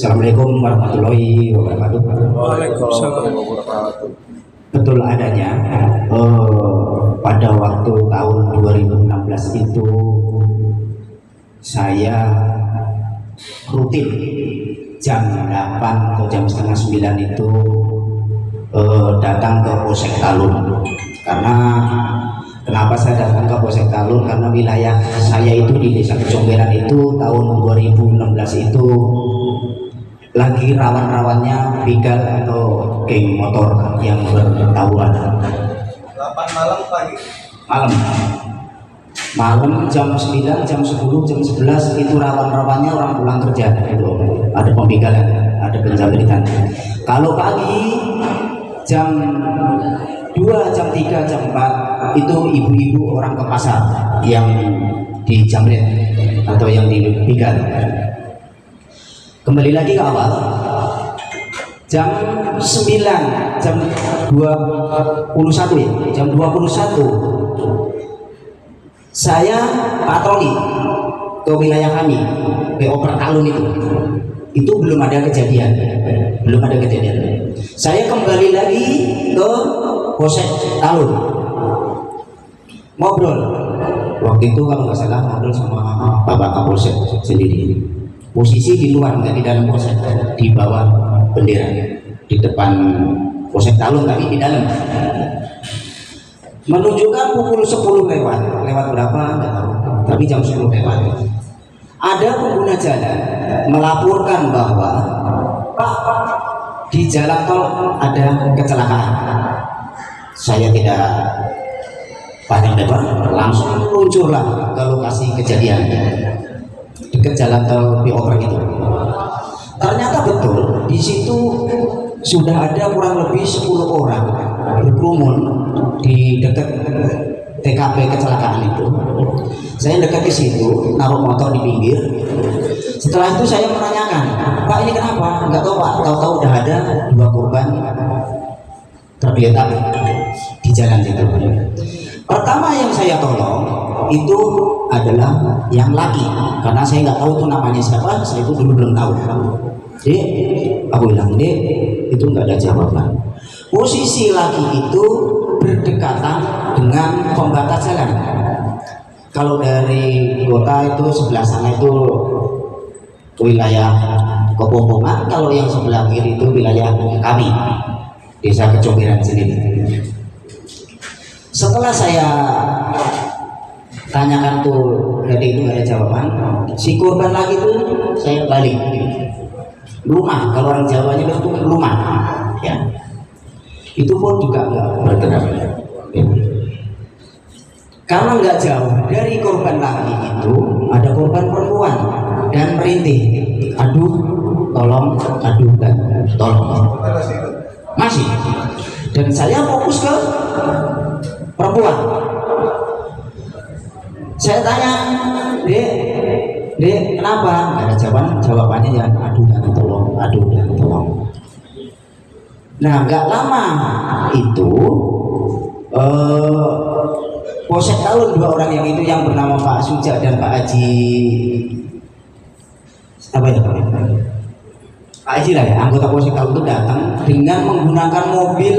Assalamualaikum warahmatullahi wabarakatuh. Waalaikumsalam warahmatullahi. Betul adanya pada waktu tahun 2016 itu saya rutin jam 8 atau jam setengah 9 itu datang ke Polsek Talun. Karena kenapa saya datang ke Polsek Talun? Karena wilayah saya itu di Desa Kecomberan itu tahun 2016 itu lagi rawan-rawannya begal atau geng motor yang bertawuran. 8 malam pagi. Malam jam 9, jam 10, jam 11 itu rawan-rawannya orang pulang kerja itu. Ada pembegalan, ada penjamretan. Kalau pagi jam 2, jam 3, jam 4 itu ibu-ibu orang ke pasar yang dijamret atau yang dibegal. Kembali lagi ke awal, jam 9, jam 21 ya, jam 21 saya patroli ke wilayah kami, PO Pertalun itu belum ada kejadian. Saya kembali lagi ke Polsek Talun, ngobrol. Waktu itu kalau nggak salah ngobrol sama Bapak Kapolsek sendiri. Posisi di luar, nggak di dalam polsek, di bawah bendera, di depan Polsek Talun tapi di dalam. Menunjukkan pukul 10 lewat berapa nggak tahu, tapi jam 10 lewat. Ada pengguna jalan melaporkan bahwa Pak, di jalan tol ada kecelakaan. Saya tidak panjang lebar, langsung luncurlah ke lokasi kejadian dekat jalan tol PO itu. Ternyata betul di situ sudah ada kurang lebih 10 orang berkerumun di dekat TKP kecelakaan itu. Saya dekat ke situ, naruh motor di pinggir. Setelah itu saya menanyakan, Pak ini kenapa? Enggak tahu Pak, tahu-tahu udah ada 2 korban tergeletak di jalan itu. Pertama yang saya tolong itu adalah yang laki, karena saya nggak tahu itu namanya siapa, saya itu dulu belum tahu. Jadi aku bilang, Dek, itu nggak ada jawaban. Posisi laki itu berdekatan dengan pembatas jalan. Kalau dari kota itu sebelah sana itu wilayah Kepompongan, kalau yang sebelah kiri itu wilayah kami, Desa Kecomberan sendiri. Setelah saya tanyakan tuh, berarti itu nggak ada jawaban. Si korban lagi tuh saya balik rumah, kalau orang Jawanya itu rumah, ya. Itu pun juga nggak bergerak. Ya. Karena nggak jauh dari korban laki itu ada korban perempuan dan merintih, aduh, tolong, aduh dan tolong. Masih. Dan saya fokus ke perempuan. Saya tanya, Dek, kenapa? Nggak ada jawabannya ya, aduh dan tolong, aduh dan tolong. Nah, nggak lama itu Polsek Talun 2 orang yang itu yang bernama Pak Suja dan Pak Haji apa ya Pak? Pak Haji lah ya, anggota Polsek Talun itu datang dengan menggunakan mobil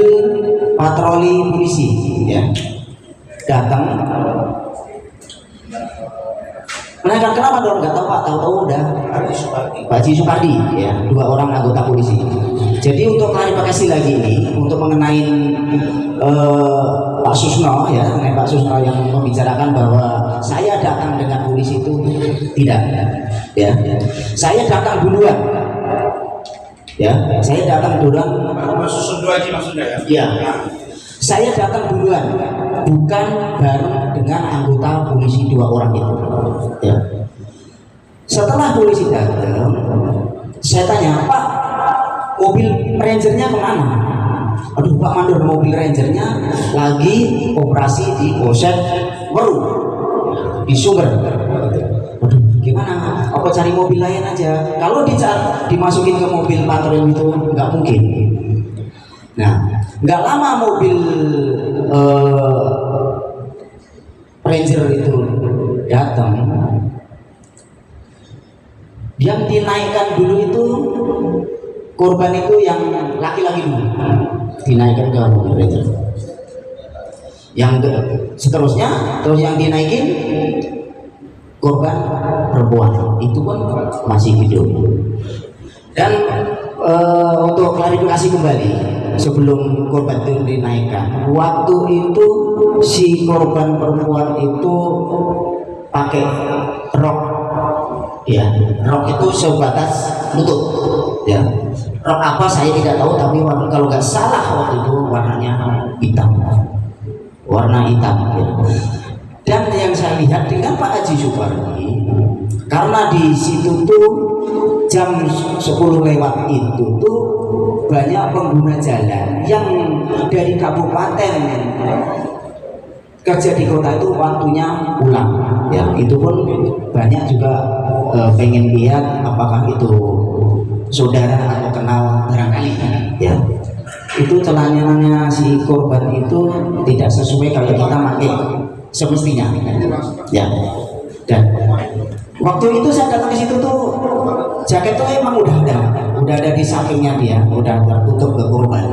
patroli polisi, ya. Datang. Menanyakan kenapa dong? Nggak tahu Pak, tahu-tahu udah Pak Haji Supardi, ya, 2 orang anggota polisi. Jadi untuk klarifikasi lagi ini, untuk mengenai Pak Susno, ya, mengenai Pak Susno yang membicarakan bahwa saya datang dengan polisi itu tidak, ya. Saya datang duluan, ya. Saya datang duluan. Susundu Haji maksudnya ya? Ya. Saya datang duluan, bukan bareng dengan anggota polisi 2 orang itu. Ya. Setelah polisi datang, saya tanya, Pak, mobil rangernya kemana? Aduh Pak Mandor, mobil rangernya lagi operasi di Polsek Meru, di Sumber. Aduh, gimana? Apa cari mobil lain aja? Kalau dimasukin ke mobil patroli itu nggak mungkin. Nah, nggak lama mobil Ranger itu datang. Yang dinaikkan dulu itu korban itu yang laki-laki dulu dinaikkan ke mobil Ranger. Seterusnya terus yang dinaikin korban perempuan itu pun masih hidup. Dan untuk klarifikasi kembali sebelum korban itu dinaikkan, waktu itu si korban perempuan itu pakai rok, ya rok itu sebatas lutut, ya rok apa saya tidak tahu, tapi kalau nggak salah waktu itu warnanya hitam, warna hitam, ya. Dan yang saya lihat dengan Pak Haji Supardi, karena di situ tuh jam 10 lewat itu tuh banyak pengguna jalan yang dari kabupaten kerja di kota itu waktunya pulang, ya itu pun banyak juga pengen lihat apakah itu saudara atau kenal barangkali, ya itu celananya si korban itu tidak sesuai kalau kita pakai semestinya, ya. Dan waktu itu saya datang ke situ tuh jaket tuh emang udah ada di sampingnya dia, udah tertutup ke korban.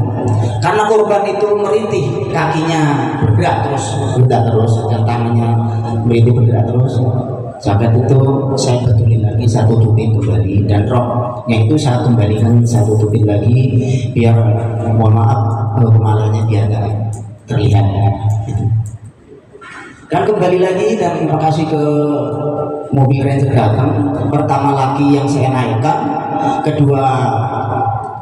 Karena korban itu merintih, kakinya bergerak terus, dan tangannya merintih bergerak terus. Jaket itu saya betulin lagi, saya tutupin kembali, dan roknya itu saya kembalikan, saya tutupin lagi biar mohon maaf kepalanya biar gak terlihat, gitu. Dan kembali lagi dan terima kasih ke mobil Ranger datang. Pertama lagi yang saya naikkan, kedua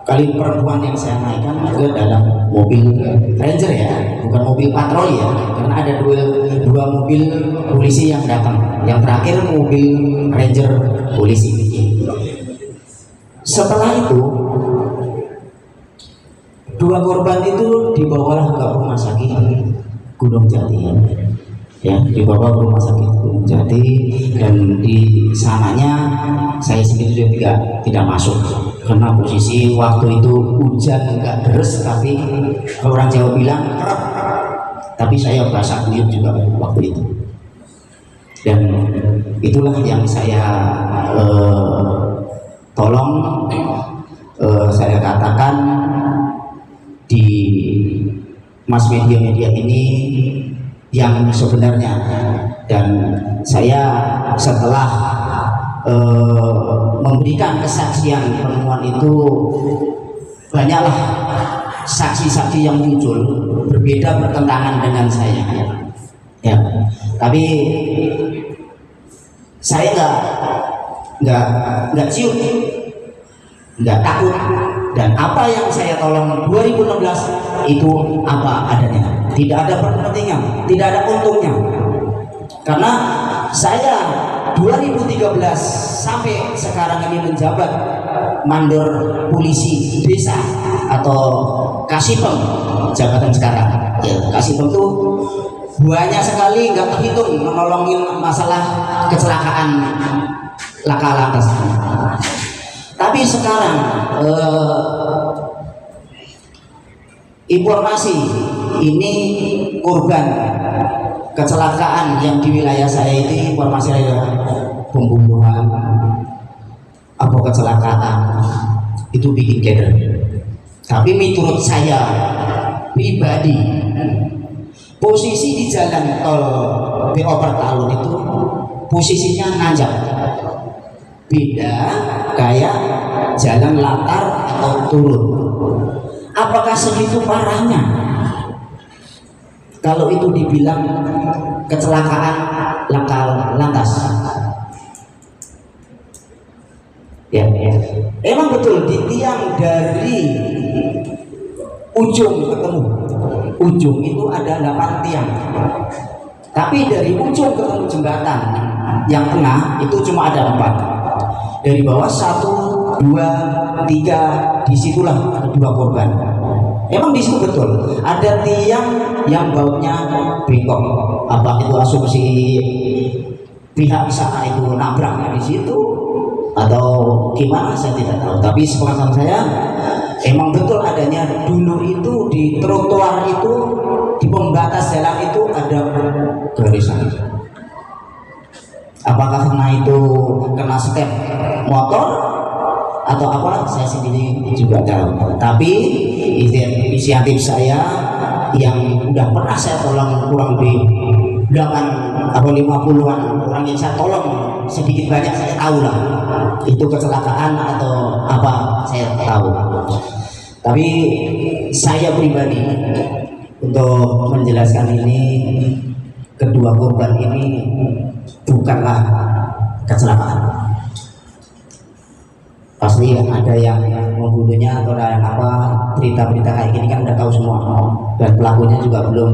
kali perempuan yang saya naikkan itu adalah mobil Ranger, ya, bukan mobil patroli, ya, karena ada dua mobil polisi yang datang. Yang terakhir mobil Ranger polisi. Setelah itu dua korban itu dibawa ke rumah sakit Gunung Jati, ya dibawa ke rumah sakit Gunung Jati, dan di sananya saya sendiri juga tidak masuk karena posisi waktu itu hujan enggak deras, tapi orang Jawa bilang kerap, tapi saya basah kuyup juga waktu itu. Dan itulah yang saya tolong saya katakan di mass media ini yang sebenarnya. Dan saya setelah memberikan kesaksian pertemuan itu, banyaklah saksi-saksi yang muncul berbeda, bertentangan dengan saya, ya. Tapi saya nggak ciut, nggak takut, dan apa yang saya tolong 2016 itu apa adanya, tidak ada kepentingan, tidak ada untungnya. Karena saya 2013 sampai sekarang ini menjabat mandor polisi desa atau Kasipem, jabatan sekarang, ya. Kasipem itu banyak sekali, nggak terhitung menolongin masalah kecelakaan laka lantas. Tapi sekarang informasi ini korban kecelakaan yang di wilayah saya itu informasi adalah pembunuhan apa kecelakaan, itu bikin keder. Tapi menurut saya pribadi, posisi di jalan tol BO Pertalun itu posisinya nanjak, beda kayak jalan latar atau turun. Apakah segitu parahnya kalau itu dibilang kecelakaan laka lantas? Ya, emang betul di tiang dari ujung ketemu ujung itu ada 8 tiang, tapi dari ujung ketemu jembatan yang tengah itu cuma ada 4. Dari bawah 1, 2, 3, disitulah kedua korban. Emang di situ betul ada tiang yang bautnya bengkok. Apa itu asumsi pihak sana itu nabraknya di situ atau gimana, saya tidak tahu. Tapi sepengetahuan saya emang betul adanya dulu itu di trotoar itu, di pembatas jalan itu ada garisan. Apakah karena itu kena step motor atau apa, saya sendiri juga tahu. Tapi inisiatif saya yang udah pernah saya tolong kurang lebih 8 atau 50-an orang yang saya tolong, sedikit banyak saya tahu lah itu kecelakaan atau apa, saya tahu. Tapi saya pribadi untuk menjelaskan ini, kedua korban ini bukanlah kecelakaan. Pasti ada yang membunuhnya atau ada yang apa, berita-berita kayak gini kan udah tahu semua, dan pelakunya juga belum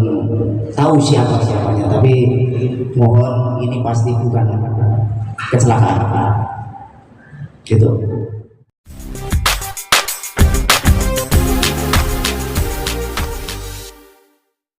tahu siapanya. Tapi mohon, ini pasti bukan kecelakaan gitu.